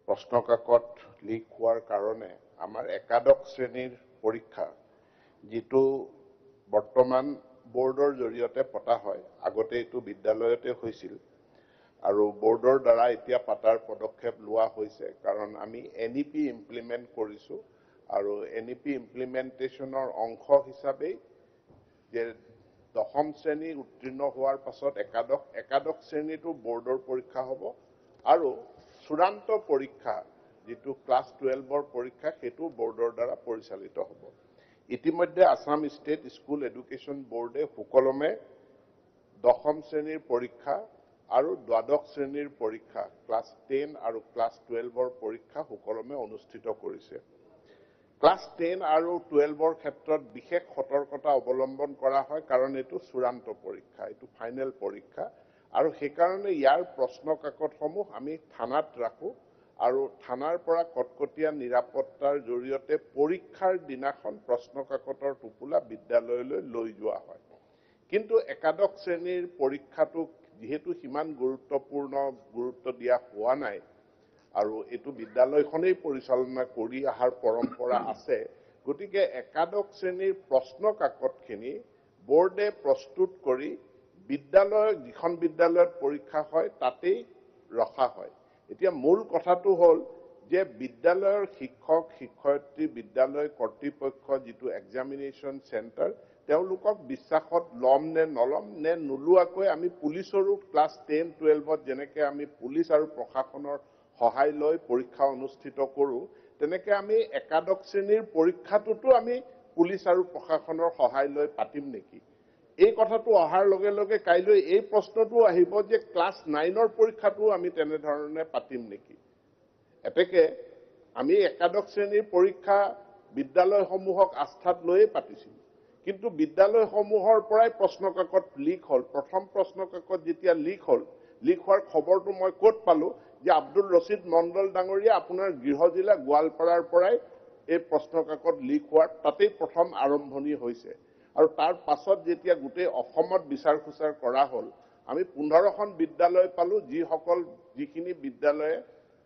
প্ৰশ্নকাকত লিক হোৱাৰ কাৰণে আমাৰ একাদশ শ্ৰেণীৰ পৰীক্ষা যেটো বৰ্তমান বোৰ্ডৰ জৰিয়তে পতা হয় আগতে এটো বিদ্যালয়তে হৈছিল আৰু বোৰ্ডৰ দ্বাৰা এতিয়া পাতাৰ পদক্ষেপ লোৱা হৈছে কাৰণ আমি এনইপি ইমপ্লিমেন্ট কৰিছো আৰু এনইপি ইমপ্লিমেন্টেশনৰ অংশ হিচাপে যে দশম শ্ৰেণী উত্তীৰ্ণ হোৱাৰ পাছত একাদশ শ্ৰেণীটো বোৰ্ডৰ পৰীক্ষা হ'ব আৰু চূড়ান্ত পৰীক্ষা যেটো ক্লাস 12ৰ পৰীক্ষা হেতু বোৰ্ডৰ দ্বাৰা পৰিচালিত হ'ব ইতিমধ্যে আসাম স্টেট স্কুল এডুকেশন বোৰ্ডে সুকলমে দশম শ্ৰেণীৰ পৰীক্ষা আৰু দ্বাদশ শ্ৰেণীৰ পৰীক্ষা ক্লাস 10 আৰু ক্লাস 12ৰ পৰীক্ষা সুকলমে অনুষ্ঠিত কৰিছে ক্লাস 10 আৰু 12ৰ ক্ষেত্ৰত বিশেষ সতৰ্কতা অৱলম্বন কৰা হয় কাৰণ এটো চূড়ান্ত পৰীক্ষা এটো ফাইনেল পৰীক্ষা আৰু সেই কাৰণে ইয়াৰ প্ৰশ্নকাকতসমূহ আমি থানাত ৰাখো আৰু থানাৰ পৰা কটকটীয়া নিৰাপত্তাৰ জৰিয়তে পৰীক্ষাৰ দিনাখন প্ৰশ্নকাকতৰ টুকুলা বিদ্যালয়লৈ লৈ যোৱা হয় কিন্তু একাদশ শ্ৰেণীৰ পৰীক্ষাটো যেহেতু সিমান গুৰুত্ব দিয়া হোৱা নাই আৰু এটো বিদ্যালয়খনেই পৰিচালনা কৰি আহাৰ পৰম্পৰা আছে গতিকে একাদশ শ্ৰেণীৰ প্ৰশ্নকাকতখিনি বোৰ্ডে প্ৰস্তুত কৰি বিদ্যালয় যিখন বিদ্যালয়ত পৰীক্ষা হয় তাতেই ৰখা হয় এতিয়া মূল কথাটো হ'ল যে বিদ্যালয়ৰ শিক্ষক শিক্ষয়িত্ৰী বিদ্যালয় কৰ্তৃপক্ষ যেটো এক্সামিনেশন সেন্টাৰ তেওঁলোকক বিশ্বাসত লম নে নলম নে নুলুৱাকৈ আমি পুলিচৰো ক্লাস 10 12ত যেনেকৈ আমি পুলিচ আৰু প্ৰশাসনৰ সহায় লৈ পৰীক্ষা অনুষ্ঠিত কৰো তেনেকৈ আমি একাদশ শ্ৰেণীৰ পৰীক্ষাটোতো আমি পুলিচ আৰু প্ৰশাসনৰ সহায় লৈ পাতিম নেকি এই কথাটো অহাৰ লগে লগে কাইলৈ এই প্ৰশ্নটো আহিব যে ক্লাস 9ৰ পৰীক্ষাটো আমি তেনে ধৰণে পাতিম নেকি এতেকে আমি একাদশ শ্ৰেণীৰ পৰীক্ষা বিদ্যালয়সমূহক আস্থাত লৈ পাতিছিল কিন্তু বিদ্যালয়সমূহৰ পৰাই প্ৰশ্নকাকত লিক হল প্ৰথম প্ৰশ্নকাকত যেতিয়া লিক হোৱাৰ খবৰটো মই ক'ত পালো যে আব্দুল ৰশিদ মণ্ডল ডাঙৰীয়া আপোনাৰ গৃহ জিলা গোৱালপাৰাৰ পৰাই এই প্ৰশ্নকাকত লিক হোৱাৰ তাতেই প্ৰথম আৰম্ভণি হৈছে আৰু তাৰ পাছত যেতিয়া গোটেই অসমত বিচাৰ খুচাৰ কৰা হল আমি 15খন বিদ্যালয় পালো যিখিনি বিদ্যালয়ে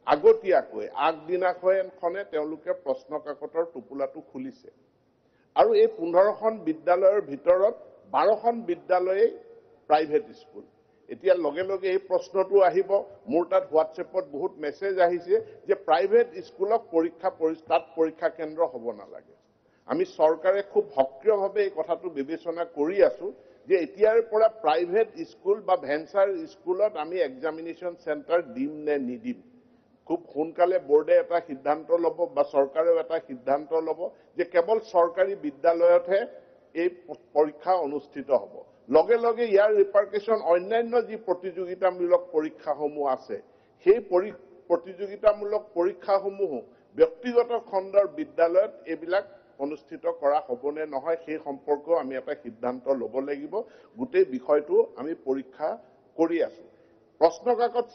আগতীয়াকৈ আগদিনাখনে তেওঁলোকে প্ৰশ্নকাকতৰ টুকুলাটো খুলিছে আৰু এই 15খন বিদ্যালয়ৰ ভিতৰত 12খন বিদ্যালয়ে প্ৰাইভেট স্কুল এতিয়া লগে লগে এই প্ৰশ্নটো আহিব মোৰ তাত হোৱাটছএপত বহুত মেছেজ আহিছে যে প্ৰাইভেট স্কুলক পৰীক্ষা কেন্দ্ৰ হ'ব নালাগে আমি চৰকাৰে খুব সক্ৰিয়ভাৱে এই কথাটো বিবেচনা কৰি আছো যে এতিয়াৰ পৰা প্ৰাইভেট স্কুল বা ভেঞ্চাৰ স্কুলত আমি এক্সামিনেশন সেন্টাৰ দিম নে নিদিম খুব সোনকালে বোৰ্ডে এটা সিদ্ধান্ত ল'ব বা চৰকাৰেও এটা সিদ্ধান্ত ল'ব যে কেৱল চৰকাৰী বিদ্যালয়তহে এই পৰীক্ষা অনুষ্ঠিত হ'ব লগে লগে ইয়াৰ ৰিপাৰকেশন অন্যান্য যি প্ৰতিযোগিতামূলক পৰীক্ষাসমূহ আছে সেই প্ৰতিযোগিতামূলক পৰীক্ষাসমূহ ব্যক্তিগত খণ্ডৰ বিদ্যালয়ত এইবিলাক অনুষ্ঠিত কৰা হ'বনে নহয় সেই সম্পৰ্কেও আমি এটা সিদ্ধান্ত ল'ব লাগিব গোটেই বিষয়টো আমি পৰীক্ষা কৰি আছো প্ৰশ্নকাকত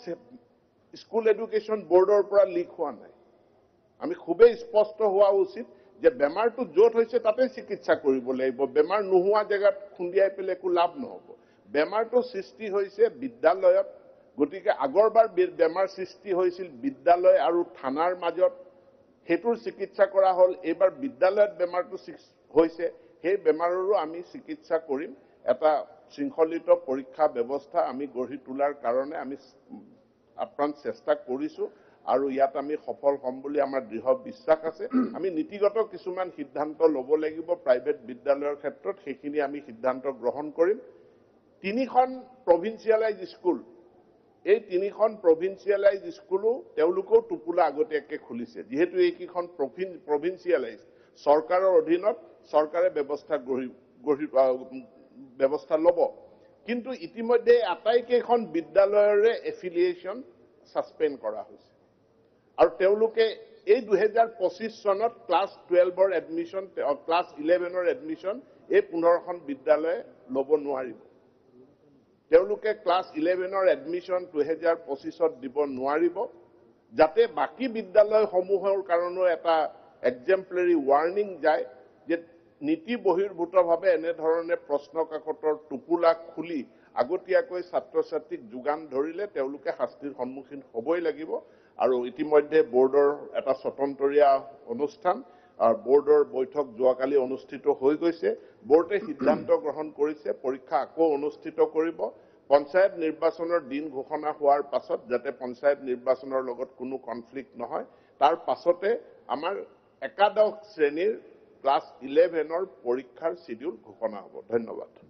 স্কুল এডুকেশন বোৰ্ডৰ পৰা লিক হোৱা নাই আমি খুবেই স্পষ্ট হোৱা উচিত যে বেমাৰটো য'ত হৈছে তাতে চিকিৎসা কৰিব লাগিব বেমাৰ নোহোৱা জায়গাত খুন্দিয়াই পেলে একো লাভ নহব বেমাৰটো সৃষ্টি হৈছে বিদ্যালয়ত গতিকে আগৰবাৰ বেমাৰ সৃষ্টি হৈছিল বিদ্যালয় আৰু থানাৰ মাজত হেতুৰ চিকিৎসা কৰা হল এবাৰ বিদ্যালয়ত বেমাৰটো হৈছে সেই বেমাৰৰো আমি চিকিৎসা কৰিম এটা শৃংখলিত পৰীক্ষা ব্যৱস্থা আমি গঢ়ি তোলাৰ কাৰণে আমি আপ্ৰাণ চেষ্টা কৰিছো আৰু ইয়াত আমি সফল হ'ম বুলি আমাৰ দৃঢ় বিশ্বাস আছে আমি নীতিগত কিছুমান সিদ্ধান্ত ল'ব লাগিব প্ৰাইভেট বিদ্যালয়ৰ ক্ষেত্ৰত সেইখিনি আমি সিদ্ধান্ত গ্ৰহণ কৰিম তিনিখন প্ৰভিন্সিয়ালাইজ স্কুল এই তিনিখন প্ৰভিন্সিয়ালাইজ স্কুলো তেওঁলোকৰ টুকুলা আগতীয়াকৈ খুলিছে যেহেতু এইকেইখন প্ৰভিন্সিয়ালাইজ চৰকাৰৰ অধীনত চৰকাৰে ব্যৱস্থা ল'ব কিন্তু ইতিমধ্যে আটাইকেইখন বিদ্যালয়ৰে এফিলিয়েশন সাসপেন্ড কৰা হৈছে আৰু তেওঁলোকে এই 2025 চনত ক্লাস 12ৰ এডমিশন ক্লাস 11ৰ এডমিশন এই 15খন বিদ্যালয়ে ল'ব নোৱাৰিব তেওঁলোকে ক্লাস 11ৰ এডমিশন 2025ত দিব নোৱাৰিব যাতে বাকি বিদ্যালয়সমূহৰ কাৰণেও এটা এক্সাম্পলাৰি ৱাৰ্নিং যায় যে নীতি বহিৰ্ভূতভাৱে এনে ধৰণে প্ৰশ্নকাকতৰ টুকুলা খুলি আগতীয়াকৈ ছাত্ৰ ছাত্ৰীক যোগান ধৰিলে তেওঁলোকে শাস্তিৰ সন্মুখীন হ'বই লাগিব আৰু ইতিমধ্যে বোৰ্ডৰ এটা স্বতন্ত্ৰীয়া অনুষ্ঠান বোৰ্ডৰ বৈঠক যোৱাকালি অনুষ্ঠিত হৈ গৈছে বোৰ্ডে সিদ্ধান্ত গ্ৰহণ কৰিছে পৰীক্ষা আকৌ অনুষ্ঠিত কৰিব পঞ্চায়ত নিৰ্বাচনৰ দিন ঘোষণা হোৱাৰ পাছত যাতে পঞ্চায়ত নিৰ্বাচনৰ লগত কোনো কনফ্লিক্ট নহয় তাৰ পাছতে আমাৰ একাদশ শ্ৰেণীৰ ক্লাছ 11ৰ পৰীক্ষাৰ শিডিউল ঘোষণা হ'ব ধন্যবাদ